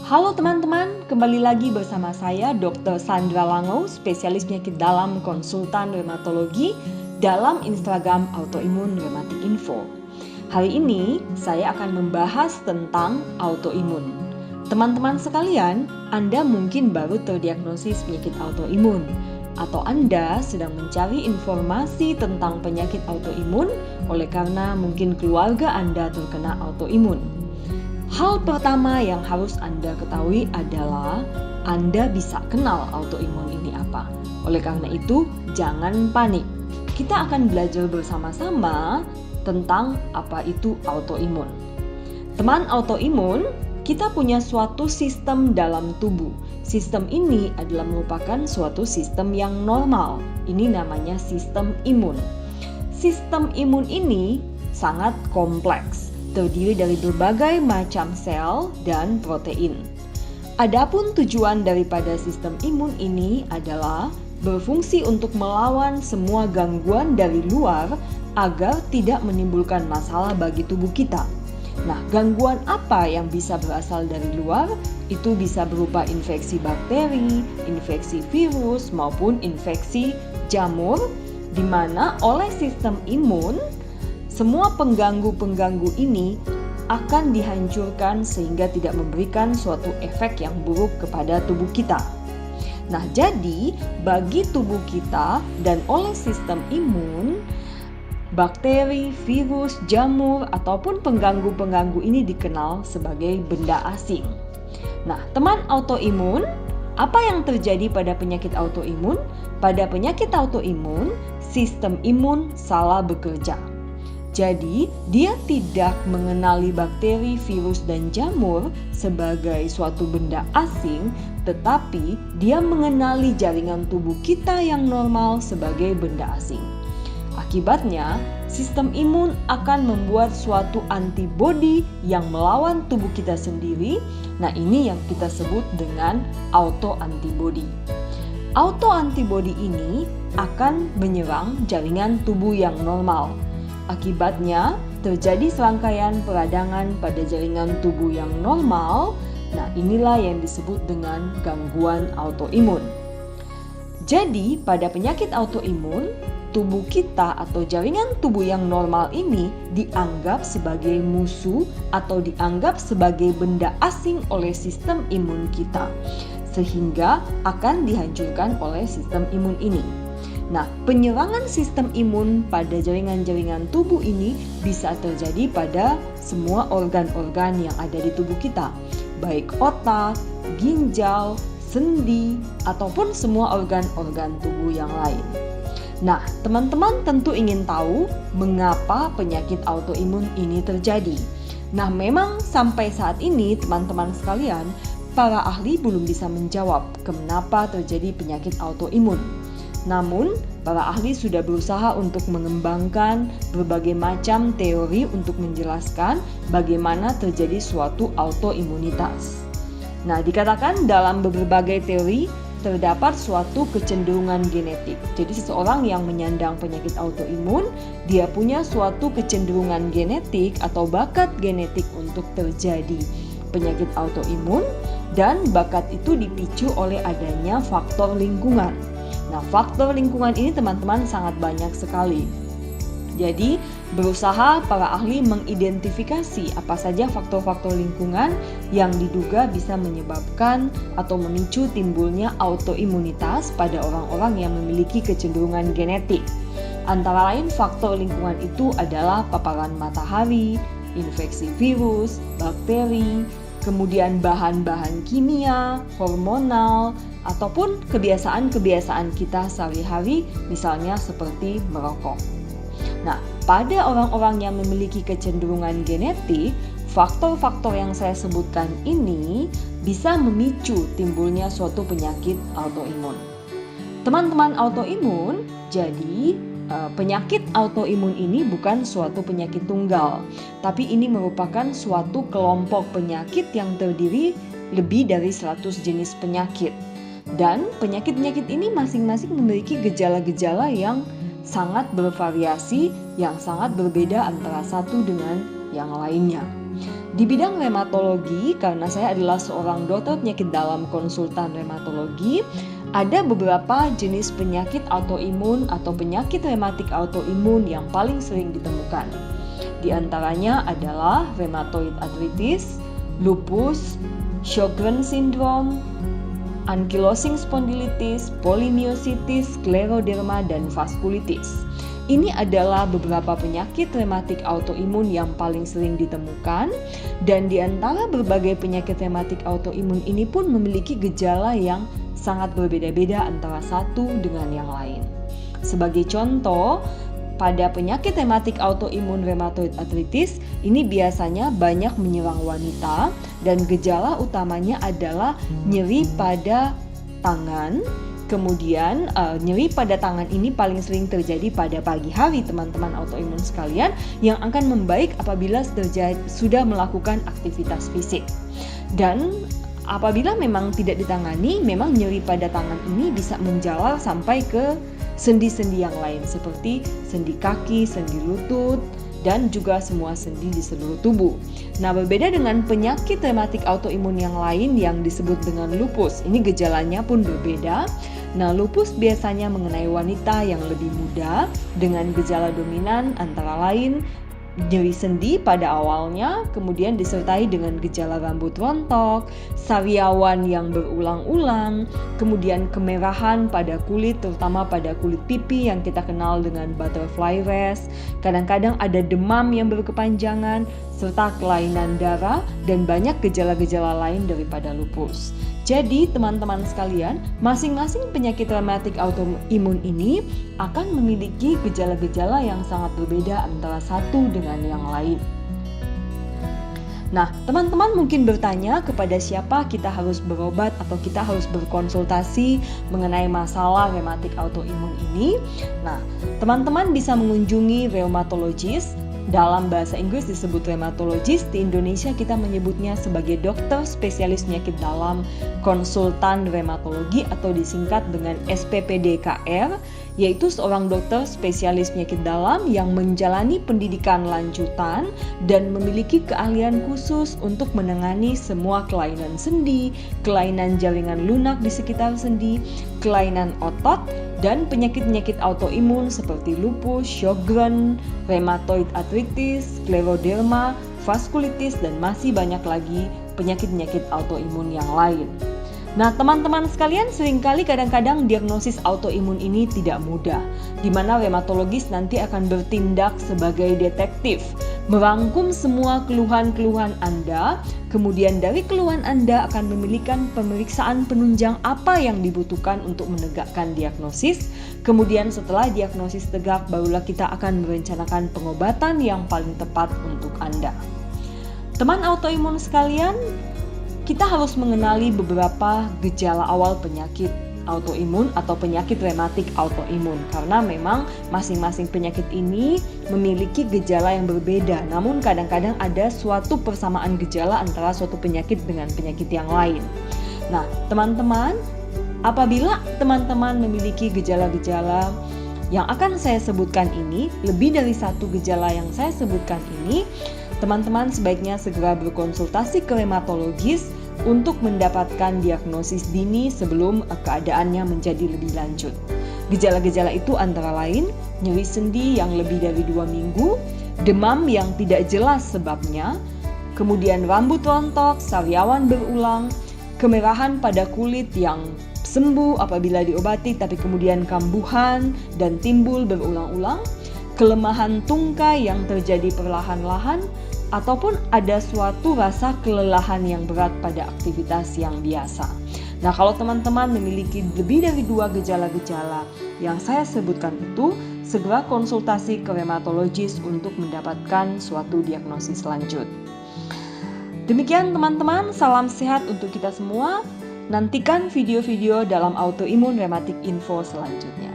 Halo teman-teman, kembali lagi bersama saya Dr. Sandra Lango, spesialis penyakit dalam konsultan rheumatologi dalam Instagram Autoimun Rheumatic Info. Hari ini saya akan membahas tentang autoimun. Teman-teman sekalian, Anda mungkin baru terdiagnosis penyakit autoimun, atau Anda sedang mencari informasi tentang penyakit autoimun oleh karena mungkin keluarga Anda terkena autoimun. Hal pertama yang harus Anda ketahui adalah Anda bisa kenal autoimun ini apa. Oleh karena itu, jangan panik. Kita akan belajar bersama-sama tentang apa itu autoimun. Teman autoimun, kita punya suatu sistem dalam tubuh. Sistem ini adalah merupakan suatu sistem yang normal. Ini namanya sistem imun. Sistem imun ini sangat kompleks, terdiri dari berbagai macam sel dan protein. Adapun tujuan daripada sistem imun ini adalah berfungsi untuk melawan semua gangguan dari luar agar tidak menimbulkan masalah bagi tubuh kita. Nah, gangguan apa yang bisa berasal dari luar? Itu bisa berupa infeksi bakteri, infeksi virus, maupun infeksi jamur, di mana oleh sistem imun semua pengganggu-pengganggu ini akan dihancurkan sehingga tidak memberikan suatu efek yang buruk kepada tubuh kita. Nah, jadi bagi tubuh kita dan oleh sistem imun, bakteri, virus, jamur, ataupun pengganggu-pengganggu ini dikenal sebagai benda asing. Nah, teman autoimun, apa yang terjadi pada penyakit autoimun? Pada penyakit autoimun, sistem imun salah bekerja. Jadi, dia tidak mengenali bakteri, virus, dan jamur sebagai suatu benda asing, tetapi dia mengenali jaringan tubuh kita yang normal sebagai benda asing. Akibatnya, sistem imun akan membuat suatu antibodi yang melawan tubuh kita sendiri. Nah, ini yang kita sebut dengan autoantibodi. Autoantibodi ini akan menyerang jaringan tubuh yang normal. Akibatnya, terjadi serangkaian peradangan pada jaringan tubuh yang normal. Nah, inilah yang disebut dengan gangguan autoimun. Jadi, pada penyakit autoimun, tubuh kita atau jaringan tubuh yang normal ini dianggap sebagai musuh atau dianggap sebagai benda asing oleh sistem imun kita, sehingga akan dihancurkan oleh sistem imun ini. Nah, penyerangan sistem imun pada jaringan-jaringan tubuh ini bisa terjadi pada semua organ-organ yang ada di tubuh kita, baik otak, ginjal, sendi, ataupun semua organ-organ tubuh yang lain. Nah, teman-teman tentu ingin tahu mengapa penyakit autoimun ini terjadi. Nah, memang sampai saat ini teman-teman sekalian, para ahli belum bisa menjawab kenapa terjadi penyakit autoimun. Namun, para ahli sudah berusaha untuk mengembangkan berbagai macam teori untuk menjelaskan bagaimana terjadi suatu autoimunitas. Nah, dikatakan dalam berbagai teori terdapat suatu kecenderungan genetik. Jadi seseorang yang menyandang penyakit autoimun, dia punya suatu kecenderungan genetik atau bakat genetik untuk terjadi penyakit autoimun, dan bakat itu dipicu oleh adanya faktor lingkungan. Nah, faktor lingkungan ini teman-teman sangat banyak sekali. Jadi, berusaha para ahli mengidentifikasi apa saja faktor-faktor lingkungan yang diduga bisa menyebabkan atau memicu timbulnya autoimunitas pada orang-orang yang memiliki kecenderungan genetik. Antara lain faktor lingkungan itu adalah paparan matahari, infeksi virus, bakteri, kemudian bahan-bahan kimia, hormonal, ataupun kebiasaan-kebiasaan kita sehari-hari, misalnya seperti merokok. Nah, pada orang-orang yang memiliki kecenderungan genetik, faktor-faktor yang saya sebutkan ini bisa memicu timbulnya suatu penyakit autoimun. Teman-teman autoimun, jadi penyakit autoimun ini bukan suatu penyakit tunggal, tapi ini merupakan suatu kelompok penyakit yang terdiri lebih dari 100 jenis penyakit. Dan penyakit-penyakit ini masing-masing memiliki gejala-gejala yang sangat bervariasi, yang sangat berbeda antara satu dengan yang lainnya. Di bidang reumatologi, karena saya adalah seorang dokter penyakit dalam konsultan reumatologi, ada beberapa jenis penyakit autoimun atau penyakit reumatik autoimun yang paling sering ditemukan. Di antaranya adalah rheumatoid arthritis, lupus, Sjogren's syndrome, ankylosing spondylitis, polymyositis, skleroderma, dan vaskulitis. Ini adalah beberapa penyakit reumatik autoimun yang paling sering ditemukan, dan di antara berbagai penyakit reumatik autoimun ini pun memiliki gejala yang sangat berbeda-beda antara satu dengan yang lain. Sebagai contoh, pada penyakit reumatik autoimun rheumatoid arthritis, ini biasanya banyak menyerang wanita dan gejala utamanya adalah nyeri pada tangan. Kemudian nyeri pada tangan ini paling sering terjadi pada pagi hari, teman-teman autoimun sekalian, yang akan membaik apabila sudah melakukan aktivitas fisik. Dan apabila memang tidak ditangani, memang nyeri pada tangan ini bisa menjalar sampai ke sendi-sendi yang lain seperti sendi kaki, sendi lutut, dan juga semua sendi di seluruh tubuh. Nah, berbeda dengan penyakit reumatik autoimun yang lain yang disebut dengan lupus. Ini gejalanya pun berbeda. Nah, lupus biasanya mengenai wanita yang lebih muda dengan gejala dominan antara lain nyeri sendi pada awalnya, kemudian disertai dengan gejala rambut rontok, sariawan yang berulang-ulang, kemudian kemerahan pada kulit, terutama pada kulit pipi yang kita kenal dengan butterfly rash. Kadang-kadang ada demam yang berkepanjangan, serta kelainan darah, dan banyak gejala-gejala lain daripada lupus. Jadi teman-teman sekalian, masing-masing penyakit reumatik autoimun ini akan memiliki gejala-gejala yang sangat berbeda antara satu dengan yang lain. Nah, teman-teman mungkin bertanya kepada siapa kita harus berobat atau kita harus berkonsultasi mengenai masalah reumatik autoimun ini. Nah, teman-teman bisa mengunjungi rheumatologist. Dalam bahasa Inggris disebut rheumatologist, di Indonesia kita menyebutnya sebagai dokter spesialis penyakit dalam konsultan rheumatologi atau disingkat dengan SPPDKR, yaitu seorang dokter spesialis penyakit dalam yang menjalani pendidikan lanjutan dan memiliki keahlian khusus untuk menangani semua kelainan sendi, kelainan jaringan lunak di sekitar sendi, kelainan otot, dan penyakit-penyakit autoimun seperti lupus, Sjogren, rheumatoid arthritis, skleroderma, vaskulitis, dan masih banyak lagi penyakit-penyakit autoimun yang lain. Nah, teman-teman sekalian, seringkali kadang-kadang diagnosis autoimun ini tidak mudah, di mana rheumatologis nanti akan bertindak sebagai detektif, merangkum semua keluhan-keluhan Anda, kemudian dari keluhan Anda akan memiliki pemeriksaan penunjang apa yang dibutuhkan untuk menegakkan diagnosis. Kemudian setelah diagnosis tegak, barulah kita akan merencanakan pengobatan yang paling tepat untuk Anda. Teman autoimun sekalian, kita harus mengenali beberapa gejala awal penyakit autoimun atau penyakit reumatik autoimun, karena memang masing-masing penyakit ini memiliki gejala yang berbeda, namun kadang-kadang ada suatu persamaan gejala antara suatu penyakit dengan penyakit yang lain. Nah, teman-teman, apabila teman-teman memiliki gejala-gejala yang akan saya sebutkan ini, lebih dari satu gejala yang saya sebutkan ini, teman-teman sebaiknya segera berkonsultasi ke rheumatologis untuk mendapatkan diagnosis dini sebelum keadaannya menjadi lebih lanjut. Gejala-gejala itu antara lain nyeri sendi yang lebih dari 2 minggu, demam yang tidak jelas sebabnya, kemudian rambut rontok, sariawan berulang, kemerahan pada kulit yang sembuh apabila diobati tapi kemudian kambuhan dan timbul berulang-ulang, kelemahan tungkai yang terjadi perlahan-lahan, ataupun ada suatu rasa kelelahan yang berat pada aktivitas yang biasa. Nah, kalau teman-teman memiliki lebih dari 2 gejala-gejala yang saya sebutkan itu, segera konsultasi ke rheumatologis untuk mendapatkan suatu diagnosis lanjut. Demikian teman-teman, salam sehat untuk kita semua. Nantikan video-video dalam autoimun rheumatic info selanjutnya.